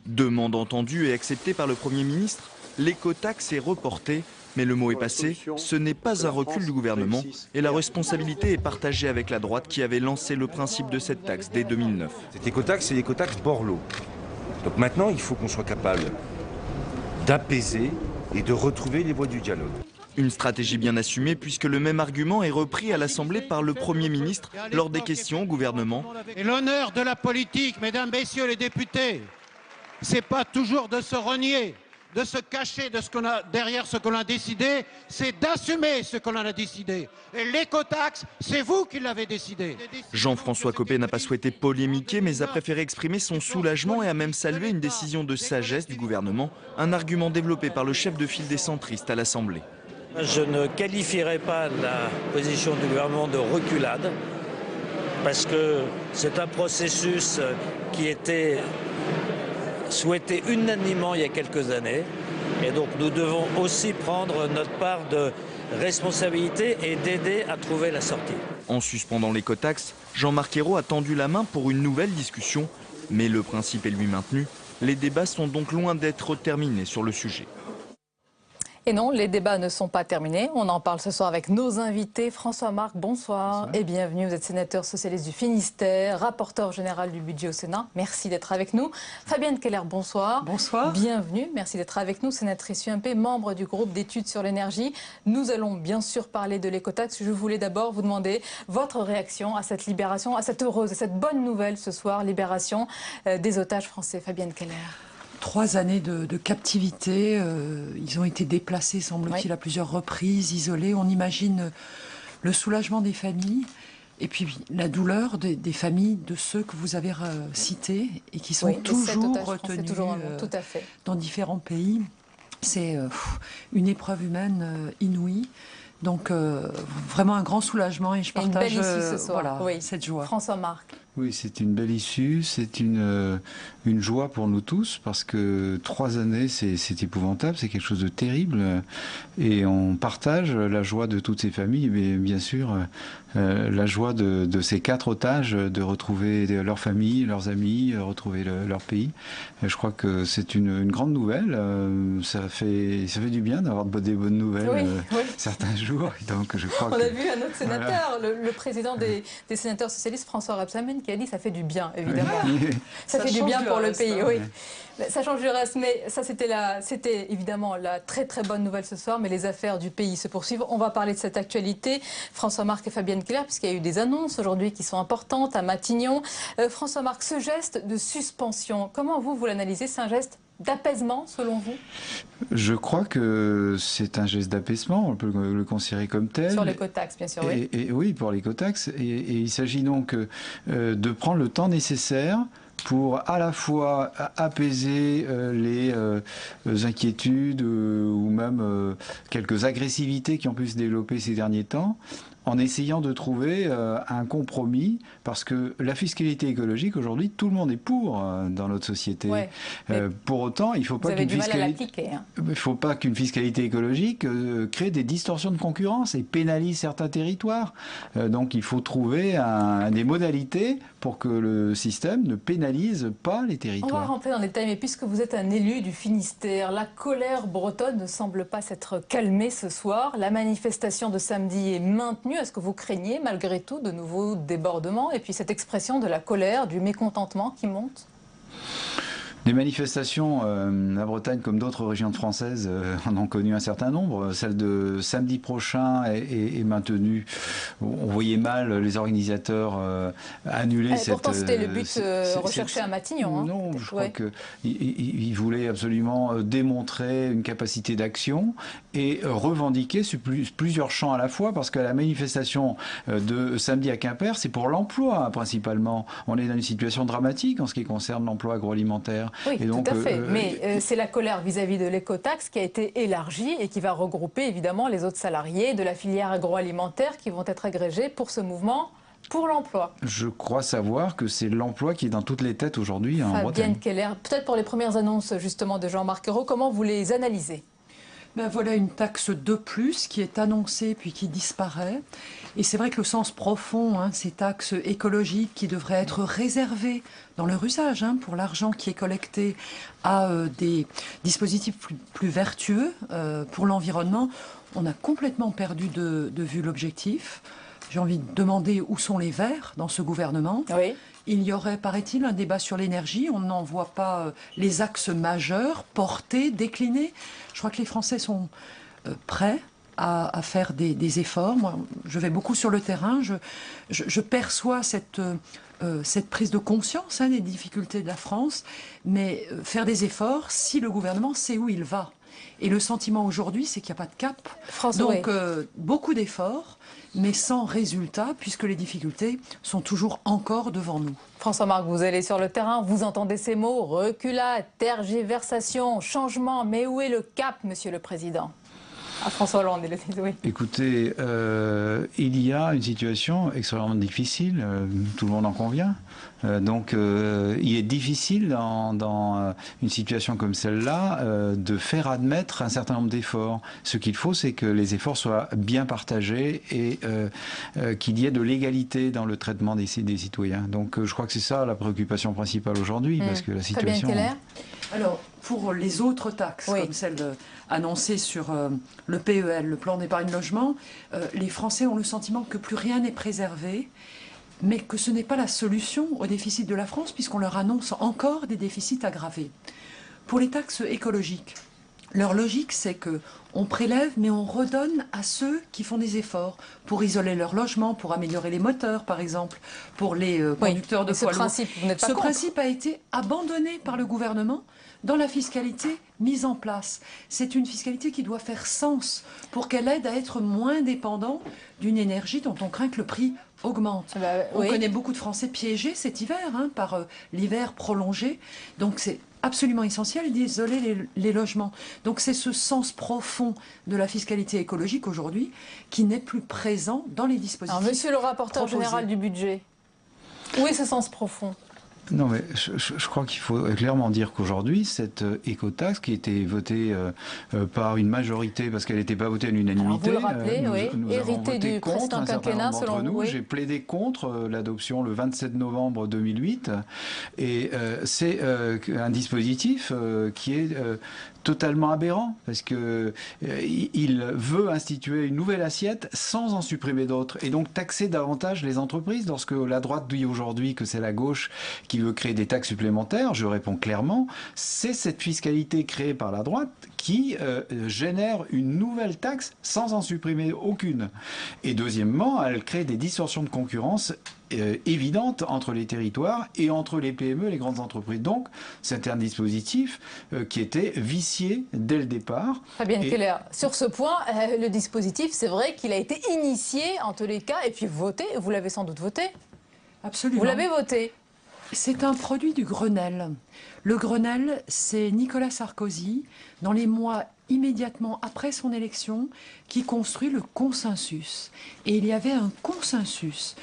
Demande entendue et acceptée par le Premier ministre, l'écotaxe est reportée. Mais le mot est passé, ce n'est pas un recul du gouvernement et la responsabilité est partagée avec la droite qui avait lancé le principe de cette taxe dès 2009. Cette écotaxe, c'est l'écotaxe Borloo. Donc maintenant, il faut qu'on soit capable d'apaiser et de retrouver les voies du dialogue. Une stratégie bien assumée puisque le même argument est repris à l'Assemblée par le Premier ministre lors des questions au gouvernement. Et l'honneur de la politique, mesdames, messieurs les députés, c'est pas toujours de se renier, de se cacher de derrière ce qu'on a décidé, c'est d'assumer ce qu'on a décidé. Et l'écotaxe, c'est vous qui l'avez décidé. Jean-François Copé n'a pas souhaité polémiquer, mais a préféré exprimer son soulagement et a même salué une décision de sagesse du gouvernement, un argument développé par le chef de file des centristes à l'Assemblée. Je ne qualifierai pas la position du gouvernement de reculade, parce que c'est un processus qui était souhaité unanimement il y a quelques années. Et donc nous devons aussi prendre notre part de responsabilité et d'aider à trouver la sortie. En suspendant l'écotaxe, Jean-Marc Ayrault a tendu la main pour une nouvelle discussion. Mais le principe est lui maintenu. Les débats sont donc loin d'être terminés sur le sujet. Et non, les débats ne sont pas terminés. On en parle ce soir avec nos invités. François Marc, bonsoir et bienvenue. Vous êtes sénateur socialiste du Finistère, rapporteur général du budget au Sénat. Merci d'être avec nous. Fabienne Keller, bonsoir. Bonsoir. Bienvenue. Merci d'être avec nous. Sénatrice UMP, membre du groupe d'études sur l'énergie. Nous allons bien sûr parler de l'écotaxe. Je voulais d'abord vous demander votre réaction à cette libération, à cette heureuse, à cette bonne nouvelle ce soir, libération des otages français. Fabienne Keller. 3 années de captivité, ils ont été déplacés, semble-t-il, à plusieurs reprises, isolés. On imagine le soulagement des familles et puis la douleur des familles de ceux que vous avez cités et qui sont toujours retenus tout à fait. Dans différents pays. C'est une épreuve humaine inouïe. Donc vraiment un grand soulagement et je partage une belle issue ce soir. Voilà, oui. cette joie. François Marc. Oui, c'est une belle issue, c'est une joie pour nous tous parce que 3 années, c'est épouvantable, c'est quelque chose de terrible et on partage la joie de toutes ces familles, mais bien sûr la joie de ces 4 otages de retrouver leur famille, leurs amis, retrouver leur pays. Et je crois que c'est une grande nouvelle, ça fait du bien d'avoir des bonnes nouvelles certains jours. Donc je crois on a vu un autre sénateur, le président des sénateurs socialistes, François Rebsamen, qui a dit ça fait du bien, évidemment. Ça fait du bien pour le pays, oui. Ça change du reste, mais ça c'était évidemment la très très bonne nouvelle ce soir, mais les affaires du pays se poursuivent. On va parler de cette actualité, François Marc et Fabienne Keller, puisqu'il y a eu des annonces aujourd'hui qui sont importantes à Matignon. François Marc, ce geste de suspension, comment vous l'analysez? C'est un geste d'apaisement, selon vous? Je crois que c'est un geste d'apaisement, on peut le considérer comme tel. Sur l'écotaxe, bien sûr, oui. Et oui, pour l'écotaxe. Et il s'agit donc de prendre le temps nécessaire pour à la fois apaiser les inquiétudes ou même quelques agressivités qui ont pu se développer ces derniers temps, en essayant de trouver un compromis, parce que la fiscalité écologique, aujourd'hui, tout le monde est pour dans notre société. Ouais, pour autant, il ne faut pas qu'une fiscalité écologique crée des distorsions de concurrence et pénalise certains territoires. Donc il faut trouver des modalités pour que le système ne pénalise pas les territoires. On va rentrer dans les détails, mais puisque vous êtes un élu du Finistère, la colère bretonne ne semble pas s'être calmée ce soir. La manifestation de samedi est maintenue. Est-ce que vous craignez malgré tout de nouveaux débordements et puis cette expression de la colère, du mécontentement qui monte? Des manifestations, la Bretagne comme d'autres régions françaises en ont connu un certain nombre. Celle de samedi prochain est maintenue. On voyait mal les organisateurs annuler cette... Pourtant c'était le but recherché à Matignon. Non, je crois qu'ils voulaient absolument démontrer une capacité d'action et revendiquer sur plusieurs champs à la fois, parce que la manifestation de samedi à Quimper, c'est pour l'emploi principalement. On est dans une situation dramatique en ce qui concerne l'emploi agroalimentaire. Oui, et donc, tout à fait. Mais c'est la colère vis-à-vis de l'écotaxe qui a été élargie et qui va regrouper évidemment les autres salariés de la filière agroalimentaire qui vont être agrégés pour ce mouvement pour l'emploi. Je crois savoir que c'est l'emploi qui est dans toutes les têtes aujourd'hui en Bretagne. Fabienne Keller, peut-être pour les premières annonces justement de Jean-Marc Ayrault, comment vous les analysez? Ben voilà une taxe de plus qui est annoncée puis qui disparaît. Et c'est vrai que le sens profond, ces taxes écologiques qui devraient être réservées dans leur usage, pour l'argent qui est collecté à des dispositifs plus vertueux pour l'environnement, on a complètement perdu de vue l'objectif. J'ai envie de demander où sont les Verts dans ce gouvernement. Oui. Il y aurait, paraît-il, un débat sur l'énergie. On n'en voit pas les axes majeurs portés, déclinés. Je crois que les Français sont prêts à faire des efforts. Moi, je vais beaucoup sur le terrain. Je perçois cette prise de conscience des difficultés de la France. Mais faire des efforts si le gouvernement sait où il va. Et le sentiment aujourd'hui, c'est qu'il n'y a pas de cap. Donc, beaucoup d'efforts, mais sans résultat, puisque les difficultés sont toujours encore devant nous. François Marc, vous allez sur le terrain, vous entendez ces mots, reculade, tergiversation, changement, mais où est le cap, Monsieur le Président? François Hollande, il a dit oui. Écoutez, il y a une situation extrêmement difficile, tout le monde en convient. Donc il est difficile dans une situation comme celle-là de faire admettre un certain nombre d'efforts. Ce qu'il faut, c'est que les efforts soient bien partagés et qu'il y ait de l'égalité dans le traitement des citoyens. Donc je crois que c'est ça la préoccupation principale aujourd'hui, parce que la situation... Alors, pour les autres taxes, comme celle annoncée sur le PEL, le plan d'épargne logement, les Français ont le sentiment que plus rien n'est préservé, mais que ce n'est pas la solution au déficit de la France, puisqu'on leur annonce encore des déficits aggravés. Pour les taxes écologiques, leur logique, c'est qu'on prélève, mais on redonne à ceux qui font des efforts pour isoler leur logement, pour améliorer les moteurs, par exemple, pour les conducteurs de poids lourds. Ce principe a été abandonné par le gouvernement dans la fiscalité mise en place. C'est une fiscalité qui doit faire sens pour qu'elle aide à être moins dépendant d'une énergie dont on craint que le prix augmente. On connaît beaucoup de Français piégés cet hiver par l'hiver prolongé. Donc c'est absolument essentiel d'isoler les logements. Donc c'est ce sens profond de la fiscalité écologique aujourd'hui qui n'est plus présent dans les dispositifs. Alors, monsieur le rapporteur général du budget, où est ce sens profond ? Non, mais je crois qu'il faut clairement dire qu'aujourd'hui, cette écotaxe qui a été votée par une majorité, parce qu'elle n'était pas votée à l'unanimité, vous le rappelez, nous hérité du précédent quinquennat, selon vous. J'ai plaidé contre l'adoption le 27 novembre 2008, et c'est un dispositif qui est totalement aberrant, parce que il veut instituer une nouvelle assiette sans en supprimer d'autres, et donc taxer davantage les entreprises. Lorsque la droite dit aujourd'hui que c'est la gauche qui veut créer des taxes supplémentaires, je réponds clairement, c'est cette fiscalité créée par la droite qui génère une nouvelle taxe sans en supprimer aucune. Et deuxièmement, elle crée des distorsions de concurrence évidente entre les territoires et entre les PME et les grandes entreprises. Donc, c'est un dispositif qui était vicié dès le départ. Fabienne Keller, sur ce point, le dispositif, c'est vrai qu'il a été initié en tous les cas et puis voté. Vous l'avez sans doute voté. Absolument. Vous l'avez voté. C'est un produit du Grenelle. Le Grenelle, c'est Nicolas Sarkozy, dans les mois immédiatement après son élection, qui construit le consensus. Et il y avait un consensus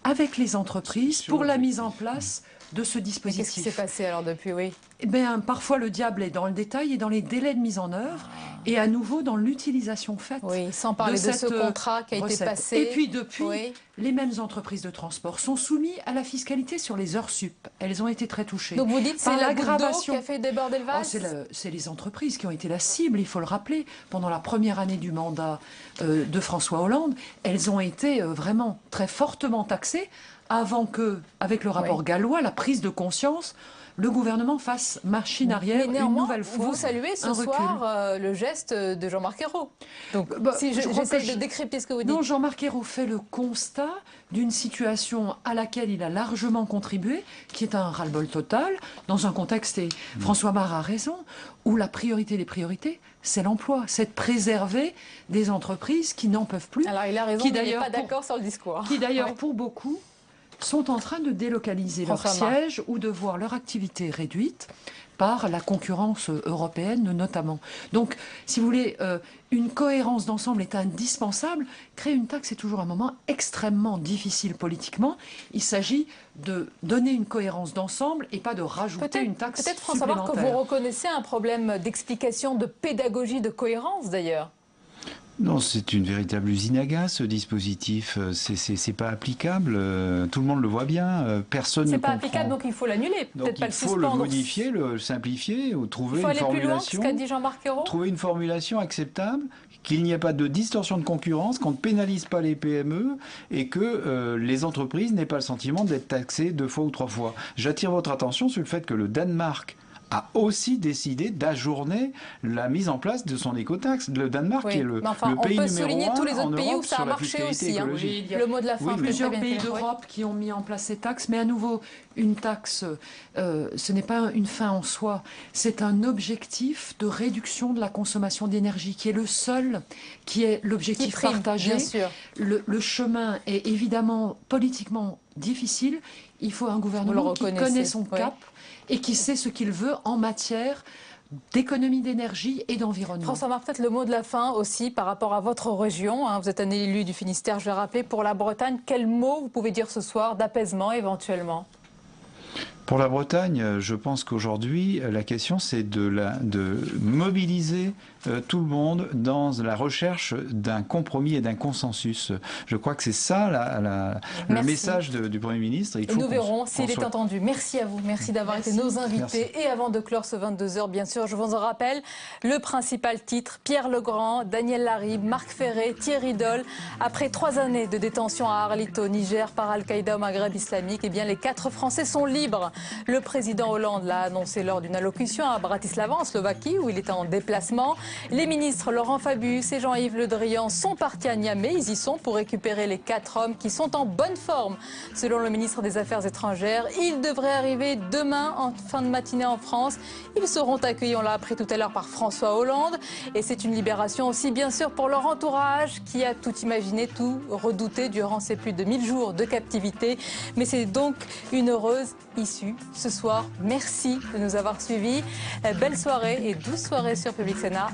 avec les entreprises pour la mise en place de ce dispositif. Qu'est-ce qui s'est passé alors depuis, Eh bien, parfois le diable est dans le détail et dans les délais de mise en œuvre, et à nouveau dans l'utilisation faite. Oui, sans parler de ce contrat qui a été passé. Et puis depuis, les mêmes entreprises de transport sont soumises à la fiscalité sur les heures sup. Elles ont été très touchées. Donc vous dites c'est la goutte d'eau qui a fait déborder le vase. C'est les entreprises qui ont été la cible, il faut le rappeler. Pendant la première année du mandat de François Hollande, elles ont été vraiment très fortement taxées avant que, avec le rapport Gallois, la prise de conscience, le gouvernement fasse machine arrière une nouvelle fois. Vous saluez ce soir le geste de Jean-Marc Ayrault. Donc, si j'essaie de décrypter ce que vous dites. Non, Jean-Marc Ayrault fait le constat d'une situation à laquelle il a largement contribué, qui est un ras-le-bol total, dans un contexte, et François Marc a raison, où la priorité des priorités, c'est l'emploi, c'est de préserver des entreprises qui n'en peuvent plus. Alors il a raison, il n'est pas d'accord sur le discours. Qui d'ailleurs, pour beaucoup, sont en train de délocaliser leur siège ou de voir leur activité réduite par la concurrence européenne notamment. Donc, si vous voulez, une cohérence d'ensemble est indispensable. Créer une taxe est toujours un moment extrêmement difficile politiquement. Il s'agit de donner une cohérence d'ensemble et pas de rajouter une taxe supplémentaire. Peut-être, François Marc, que vous reconnaissez un problème d'explication, de pédagogie, de cohérence d'ailleurs. Non, c'est une véritable usine à gaz, ce dispositif. C'est pas applicable. Tout le monde le voit bien. Personne ne comprend. C'est pas applicable, donc il faut l'annuler. Peut-être pas le suspendre. Il faut le modifier, le simplifier, ou trouver une formulation. Il faut aller plus loin que ce qu'a dit Jean-Marc Ayrault. Trouver une formulation acceptable, qu'il n'y ait pas de distorsion de concurrence, qu'on ne pénalise pas les PME et que les entreprises n'aient pas le sentiment d'être taxées 2 fois ou 3 fois. J'attire votre attention sur le fait que le Danemark a aussi décidé d'ajourner la mise en place de son écotaxe. Le Danemark qui est le pays numéro 1 en Europe sur la fiscalité écologique. On peut souligner tous les autres pays où ça a marché aussi. Le mot de la fin. Plusieurs pays d'Europe qui ont mis en place ces taxes, mais à nouveau, une taxe, ce n'est pas une fin en soi, c'est un objectif de réduction de la consommation d'énergie qui est le seul, qui est l'objectif partagé. Bien sûr. Le chemin est évidemment politiquement difficile. Il faut un gouvernement qui connaît son cap et qui sait ce qu'il veut en matière d'économie d'énergie et d'environnement. François Marc, peut-être le mot de la fin aussi par rapport à votre région. Vous êtes un élu du Finistère, je vais rappeler, pour la Bretagne. Quel mot vous pouvez dire ce soir d'apaisement éventuellement ? Pour la Bretagne, je pense qu'aujourd'hui, la question, c'est de mobiliser tout le monde dans la recherche d'un compromis et d'un consensus. Je crois que c'est ça le message du Premier ministre. Et nous verrons s'il est entendu. Merci à vous. Merci d'avoir été nos invités. Merci. Et avant de clore ce 22h, bien sûr, je vous en rappelle le principal titre. Pierre Legrand, Daniel Laribe, Marc Ferré, Thierry Doll. Après 3 années de détention à Arlit au Niger par Al-Qaïda au Maghreb islamique, eh bien, les 4 Français sont libres. Le président Hollande l'a annoncé lors d'une allocution à Bratislava, en Slovaquie, où il était en déplacement. Les ministres Laurent Fabius et Jean-Yves Le Drian sont partis à Niamey. Ils y sont pour récupérer les 4 hommes qui sont en bonne forme. Selon le ministre des Affaires étrangères, ils devraient arriver demain en fin de matinée en France. Ils seront accueillis, on l'a appris tout à l'heure, par François Hollande. Et c'est une libération aussi, bien sûr, pour leur entourage qui a tout imaginé, tout redouté durant ces plus de 1000 jours de captivité. Mais c'est donc une heureuse issue ce soir. Merci de nous avoir suivis. Belle soirée et douce soirée sur Public Sénat.